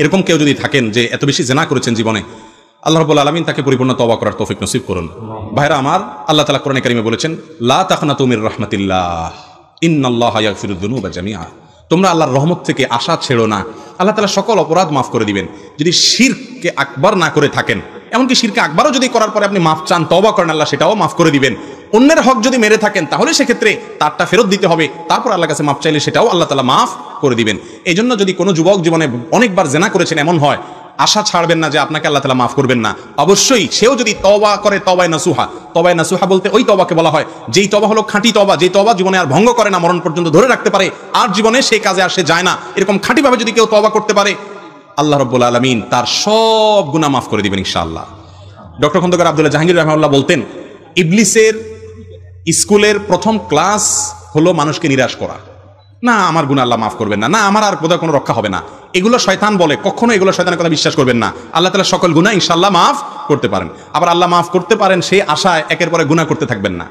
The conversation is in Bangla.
এরকম কেউ যদি থাকেন যে এত বেশি জেনা করেছেন জীবনে, আল্লাহ রাব্বুল আলামিন তাকে পরিপূর্ণ তওবা করার তৌফিক নসিব করুন। ভাইরা আমার, আল্লাহ তাআলা কোরআনে কারিমে বলেছেন, লা তাকনাতু মির রাহমাতিল্লাহ ইন্নাল্লাহা ইয়াগফিরুয যুনুবা জামিআ। তোমরা আল্লাহর রহমত থেকে আশা ছেড়ো না, আল্লাহ তাআলা সকল অপরাধ মাফ করে দিবেন যদি শিরকে আকবার না করে থাকেন। এমনকি শিরকে আকবারও যদি করার পরে আপনি মাফ চান, তওবা করেন, আল্লাহ সেটাও মাফ করে দিবেন। অন্যের হক যদি মেরে থাকেন তাহলে সেক্ষেত্রে তারটা ফেরত দিতে হবে, তারপর আল্লাহর কাছে মাফ চাইলে সেটাও আল্লাহ তাআলা মাফ করে দিবেন। এই জন্য যদি কোনো যুবক জীবনে অনেকবার জেনা করেছেন এমন হয়, আশা ছাড়বেন না যে আপনাকে আল্লাহ তাআলা মাফ করবেন না। অবশ্যই সেও যদি তওবা করে, তওবায়ে নাসুহা, তওবায়ে নাসুহা বলতে ওই তওবাকে বলা হয় যেই তওবা হলো খাঁটি তওবা, যেই তওবা জীবনে আর ভঙ্গ করে না, মরণ পর্যন্ত ধরে রাখতে পারে, আর জীবনে সেই কাজে আর সে যায় না। এরকম খাঁটিভাবে যদি কেউ তওবা করতে পারে, আল্লাহ রাব্বুল আলামিন তার সব গুনাহ মাফ করে দিবেন ইনশাআল্লাহ। ডক্টর খন্দকার আব্দুল্লাহ জাহাঙ্গীর রাহিমাহুল্লাহ বলতেন, ইবলিসের স্কুলের প্রথম ক্লাস হলো মানুষকে নিরাশ করা। না, আমার গুনাহ আল্লাহ মাফ করবেন না, না আমার আর বোধহয় কোনো রক্ষা হবে না, এগুলো শয়তান বলে, কখনো এগুলো শয়তানের কথা বিশ্বাস করবেন না। আল্লাহ তাআলা সকল গুনাহ ইনশাআল্লাহ মাফ করতে পারেন। আবার আল্লাহ মাফ করতে পারেন সেই আশায় একের পরে গুনাহ করতে থাকবেন না।